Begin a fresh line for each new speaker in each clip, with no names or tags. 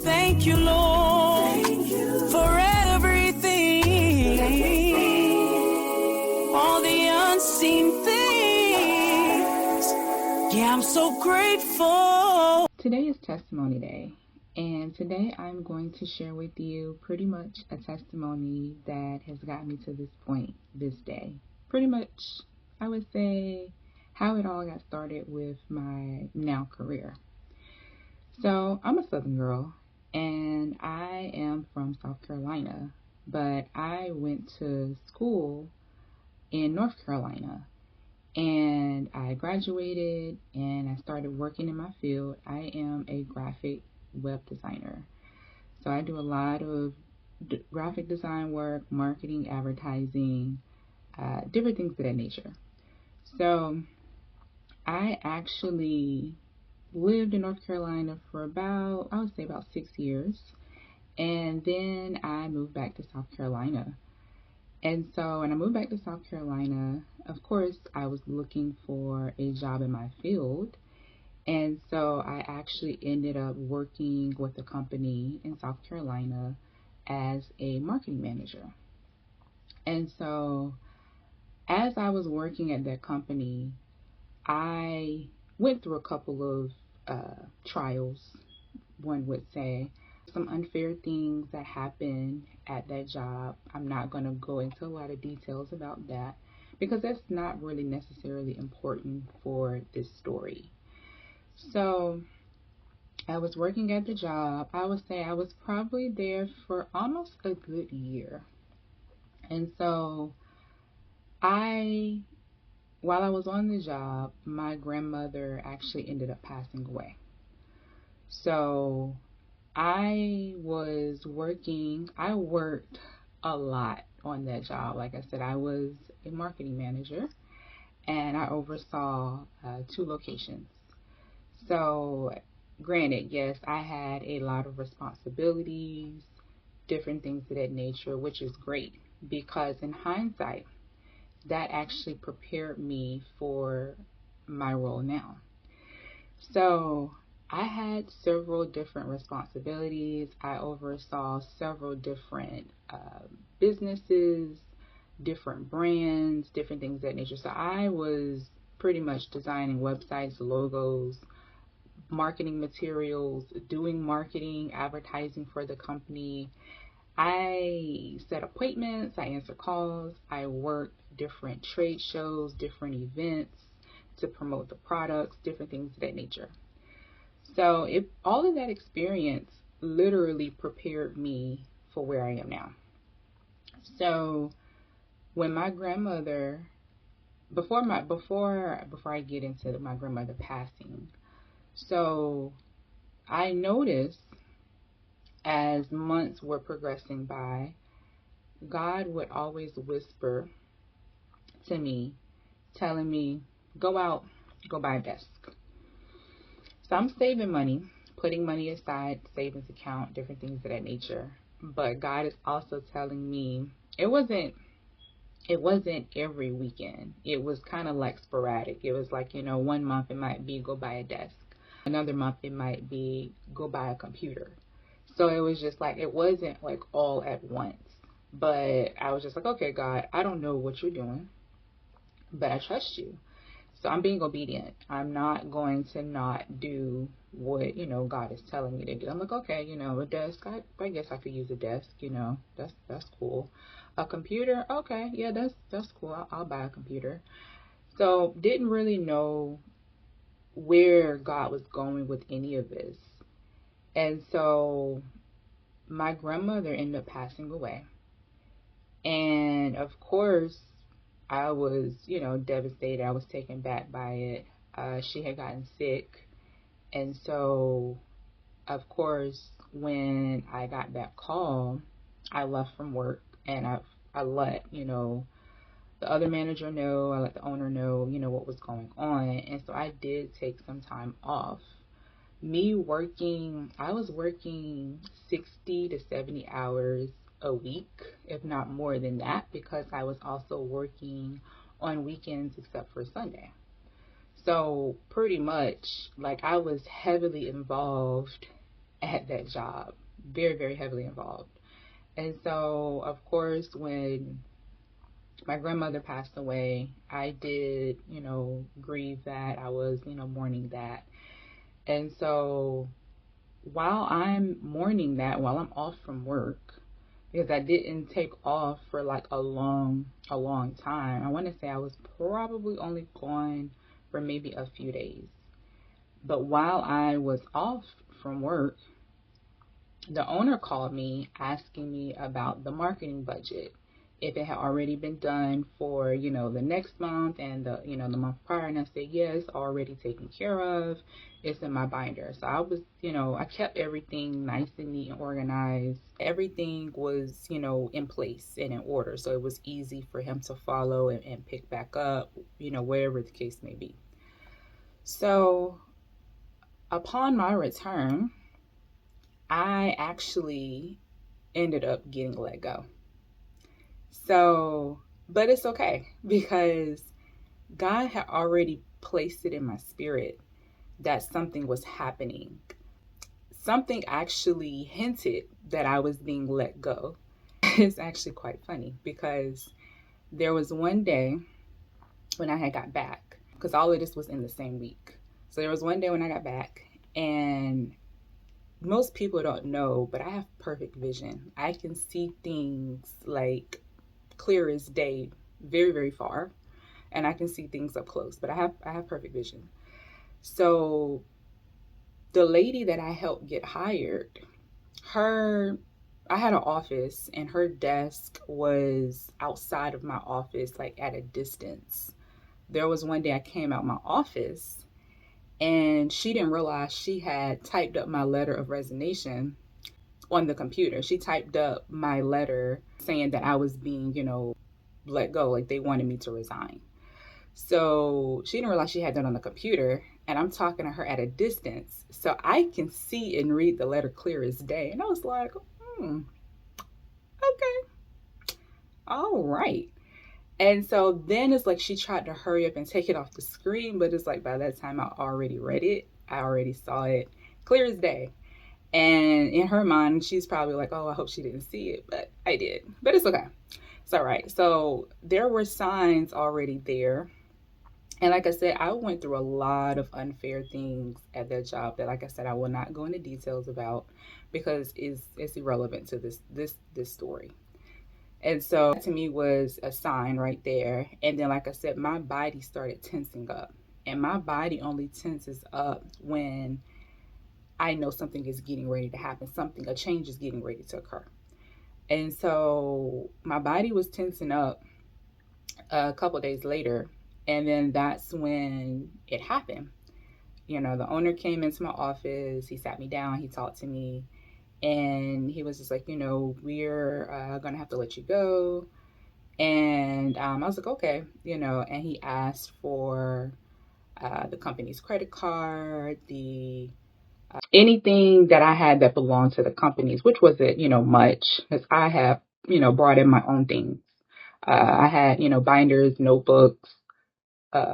Thank you, Lord, for everything. All the unseen things. Yeah, I'm so grateful.
Today is Testimony Day, and today I'm going to share with you pretty much a testimony that has gotten me to this point this day. Pretty much, I would say, how it all got started with my now career. So, I'm a Southern girl, and I am from South Carolina, but I went to school in North Carolina, and I graduated and I started working in my field. I am a graphic web designer. So I do a lot of graphic design work, marketing, advertising, different things of that nature. So I actually lived in North Carolina for about 6 years. And then I moved back to South Carolina. And so when I moved back to South Carolina, of course, I was looking for a job in my field. And so I actually ended up working with a company in South Carolina as a marketing manager. And so as I was working at that company, I went through a couple of trials, one would say. Some unfair things that happened at that job. I'm not going to go into a lot of details about that because that's not really necessarily important for this story. So I was working at the job. I would say I was probably there for almost a good year. And so while I was on the job, my grandmother actually ended up passing away. So I worked a lot on that job. Like I said, I was a marketing manager and I oversaw 2 locations. So granted, yes, I had a lot of responsibilities, different things of that nature, which is great because in hindsight, that actually prepared me for my role now. So I had several different responsibilities. I oversaw several different businesses, different brands, different things of that nature. So I was pretty much designing websites, logos, marketing materials, doing marketing, advertising for the company. I set appointments, I answered calls, I worked different trade shows, different events to promote the products, different things of that nature. So all of that experience literally prepared me for where I am now. So when my grandmother, before I get into my grandmother passing, so I noticed as months were progressing by, God would always whisper to me, telling me, go out, go buy a desk. So I'm saving money, putting money aside, savings account, different things of that nature. But God is also telling me it wasn't every weekend. It was kind of like sporadic. It was like, one month it might be go buy a desk. Another month it might be go buy a computer. So it was just like, it wasn't like all at once. But I was just like, okay, God, I don't know what you're doing, but I trust you. So I'm being obedient. I'm not going to not do what, God is telling me to do. I'm like, okay, a desk, I guess I could use a desk, that's cool. A computer, okay, yeah, that's cool. I'll buy a computer. So didn't really know where God was going with any of this. And so my grandmother ended up passing away. And of course, I was, devastated. I was taken back by it. She had gotten sick. And so, of course, when I got that call, I left from work and I let, the other manager know, I let the owner know, what was going on. And so I did take some time off. I was working 60 to 70 hours a week, if not more than that, because I was also working on weekends except for Sunday. So pretty much, like, I was heavily involved at that job, very, very heavily involved. And so, of course, when my grandmother passed away, I did, grieve that. I was, mourning that. And so while I'm mourning that, while I'm off from work, because I didn't take off for like a long time. I want to say I was probably only gone for maybe a few days. But while I was off from work, the owner called me asking me about the marketing budget, if it had already been done for, the next month and the month prior. And I said, yes, already taken care of. It's in my binder. So I was, I kept everything nice and neat and organized. Everything was, in place and in order. So it was easy for him to follow and pick back up, wherever the case may be. So upon my return, I actually ended up getting let go. So, but it's okay because God had already placed it in my spirit that something was happening. Something actually hinted that I was being let go. It's actually quite funny because there was one day when I had got back, because all of this was in the same week. So there was one day when I got back, and most people don't know, but I have perfect vision. I can see things like clear as day, very, very far, and I can see things up close, but I have perfect vision. So the lady that I helped get hired, I had an office, and her desk was outside of my office, like at a distance. There was one day I came out my office, and she didn't realize she had typed up my letter of resignation on the computer. She typed up my letter saying that I was being, let go, like they wanted me to resign. So she didn't realize she had that on the computer, and I'm talking to her at a distance. So I can see and read the letter clear as day. And I was like, okay, all right. And so then it's like she tried to hurry up and take it off the screen, but it's like by that time I already read it. I already saw it clear as day. And in her mind, she's probably like, oh, I hope she didn't see it, but I did. But it's okay. It's all right. So there were signs already there. And like I said, I went through a lot of unfair things at that job that, like I said, I will not go into details about because it's irrelevant to this story. And so that to me was a sign right there. And then, like I said, my body started tensing up. And my body only tenses up when I know something is getting ready to happen, a change is getting ready to occur. And so my body was tensing up a couple days later. And then that's when it happened. The owner came into my office, he sat me down, he talked to me, and he was just like, we're going to have to let you go. And I was like, okay, and he asked for the company's credit card, the anything that I had that belonged to the companies, which wasn't, much, because I have, brought in my own things. I had, binders, notebooks,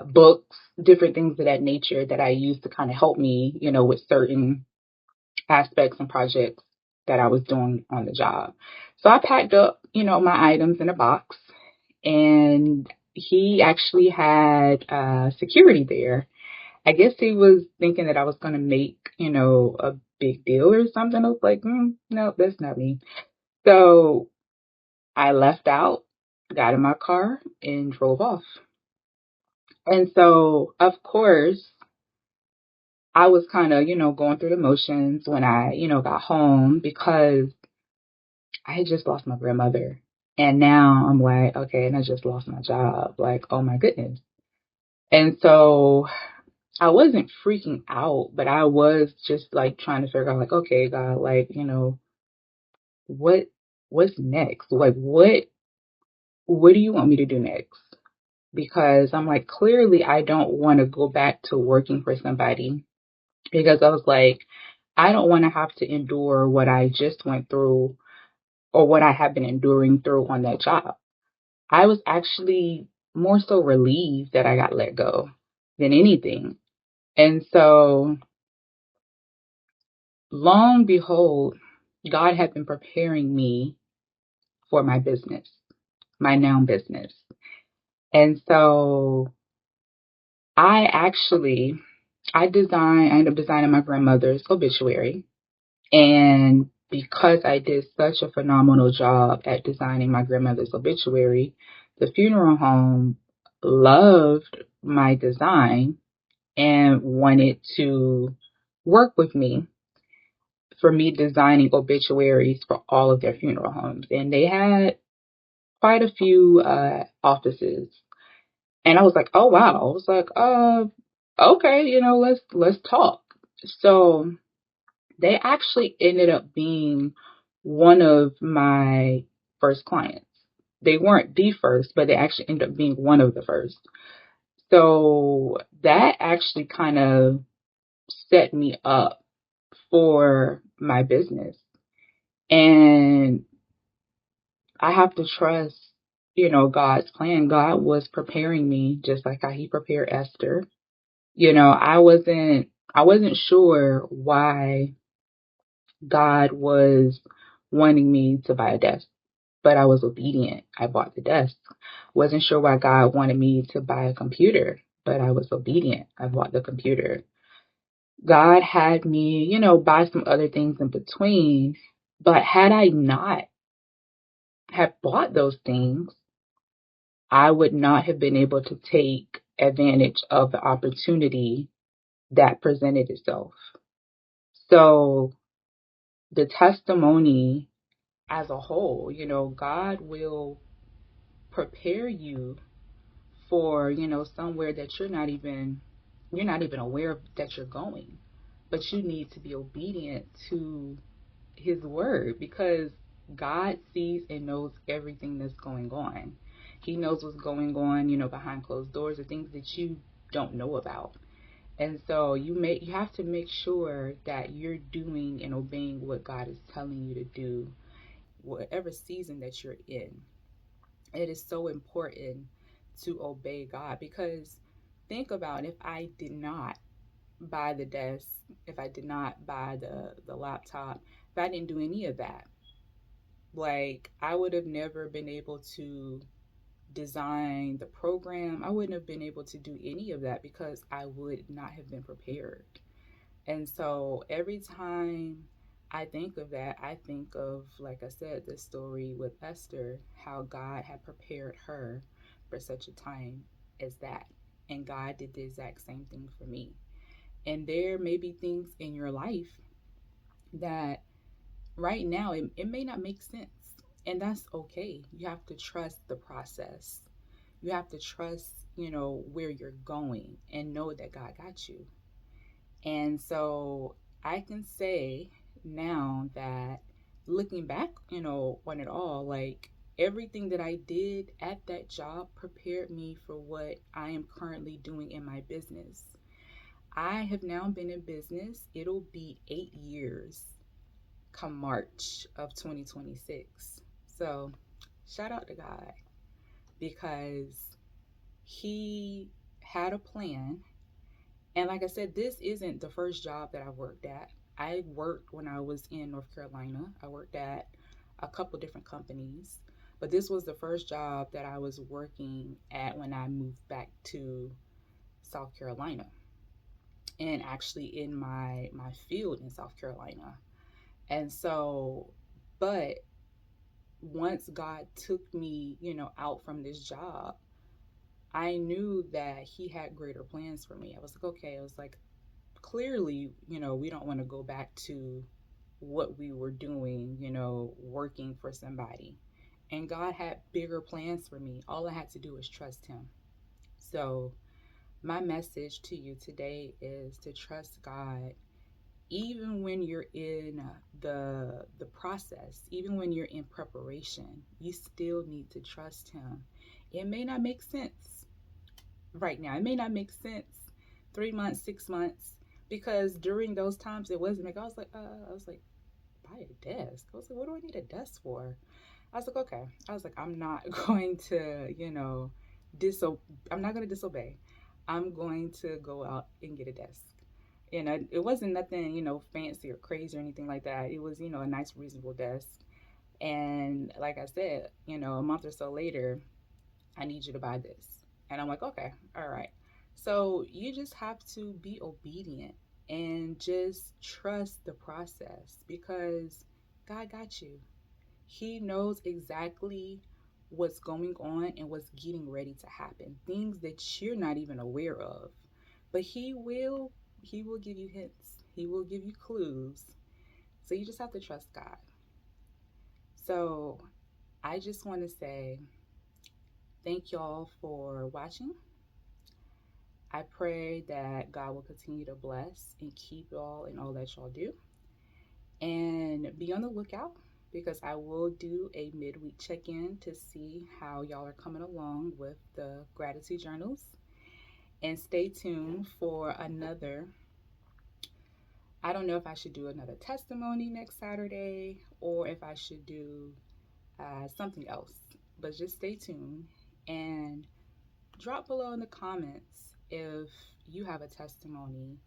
books, different things of that nature that I used to kind of help me, with certain aspects and projects that I was doing on the job. So I packed up, my items in a box, and he actually had security there. I guess he was thinking that I was going to make, a big deal or something. I was like, no, that's not me. So I left out, got in my car, and drove off. And so, of course, I was kind of, going through the motions when I, got home because I had just lost my grandmother. And now I'm like, okay, and I just lost my job. Like, oh my goodness. And so I wasn't freaking out, but I was just like trying to figure out like, okay, God, like, what what's next? Like what do you want me to do next? Because I'm like, clearly I don't want to go back to working for somebody because I was like, I don't want to have to endure what I just went through or what I have been enduring through on that job. I was actually more so relieved that I got let go than anything. And so long behold, God had been preparing me for my business, my now business. And so I ended up designing my grandmother's obituary. And because I did such a phenomenal job at designing my grandmother's obituary, the funeral home loved my design and wanted to work with me for me designing obituaries for all of their funeral homes. And they had quite a few offices. And I was like, oh wow. I was like, okay, let's talk. So they actually ended up being one of my first clients. They weren't the first, but they actually ended up being one of the first. So that actually kind of set me up for my business. And I have to trust, God's plan. God was preparing me just like how he prepared Esther. I wasn't sure why God was wanting me to buy a desk, but I was obedient. I bought the desk. Wasn't sure why God wanted me to buy a computer, but I was obedient. I bought the computer. God had me, buy some other things in between, but had I not have bought those things, I would not have been able to take advantage of the opportunity that presented itself. So the testimony as a whole, God will prepare you for, somewhere that you're not even aware of that you're going. But you need to be obedient to his word because God sees and knows everything that's going on. He knows what's going on, behind closed doors, the things that you don't know about. And so you have to make sure that you're doing and obeying what God is telling you to do, whatever season that you're in. It is so important to obey God because think about if I did not buy the desk, if I did not buy the laptop, if I didn't do any of that, like I would have never been able to design the program. I wouldn't have been able to do any of that because I would not have been prepared. And so every time I think of that, I think of, like I said, the story with Esther, how God had prepared her for such a time as that. And God did the exact same thing for me. And there may be things in your life that right now it may not make sense. And that's okay. You have to trust the process. You have to trust, where you're going and know that God got you. And so I can say now that looking back, on it all, like everything that I did at that job prepared me for what I am currently doing in my business. I have now been in business. It'll be 8 years come March of 2026. So shout out to God because he had a plan. And like I said, this isn't the first job that I worked at. I worked when I was in North Carolina. I worked at a couple different companies, but this was the first job that I was working at when I moved back to South Carolina and actually in my field in South Carolina. And so, but once God took me, out from this job, I knew that he had greater plans for me. I was like, okay, I was like, clearly, we don't want to go back to what we were doing, working for somebody. And God had bigger plans for me. All I had to do was trust him. So, my message to you today is to trust God even when you're in the process, even when you're in preparation. You still need to trust him. It may not make sense right now. It may not make sense 3 months, 6 months, because during those times it wasn't like I was like, buy a desk. I was like, what do I need a desk for? I was like, okay. I was like, I'm not going to, I'm not going to disobey. I'm going to go out and get a desk. It wasn't nothing, fancy or crazy or anything like that. It was, a nice, reasonable desk. And like I said, a month or so later, I need you to buy this. And I'm like, okay, all right. So you just have to be obedient and just trust the process because God got you. He knows exactly what's going on and what's getting ready to happen. Things that you're not even aware of. But he will give you hints. He will give you clues. So you just have to trust God. So I just want to say thank y'all for watching. I pray that God will continue to bless and keep y'all in all that y'all do. And be on the lookout because I will do a midweek check-in to see how y'all are coming along with the gratitude journals. And stay tuned for another. I don't know if I should do another testimony next Saturday or if I should do something else. But just stay tuned and drop below in the comments if you have a testimony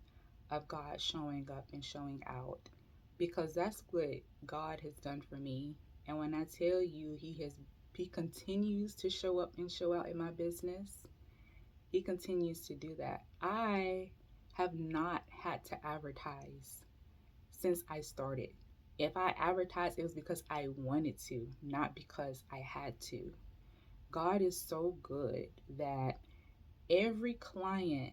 of God showing up and showing out, because that's what God has done for me. And when I tell you he continues to show up and show out in my business, he continues to do that. I have not had to advertise since I started. If I advertised, it was because I wanted to, not because I had to. God is so good that every client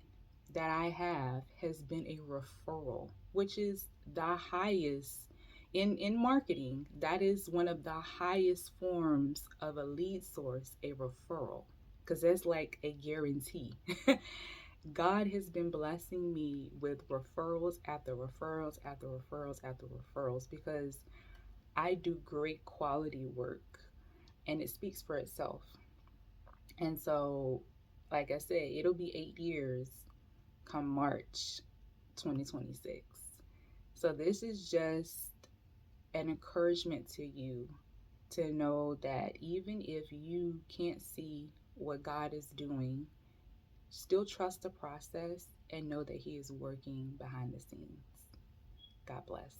that I have has been a referral, which is the highest in marketing. That is one of the highest forms of a lead source, a referral, because that's like a guarantee. God has been blessing me with referrals after referrals after referrals after referrals because I do great quality work and it speaks for itself. And so, like I said, it'll be 8 years come March 2026. So this is just an encouragement to you to know that even if you can't see what God is doing, still trust the process and know that he is working behind the scenes. God bless.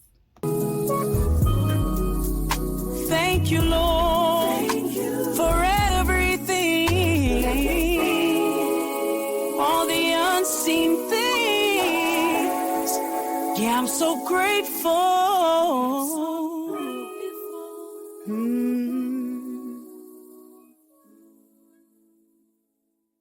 Thank you, Lord, for everything. All the unseen things. Yeah, I'm so grateful.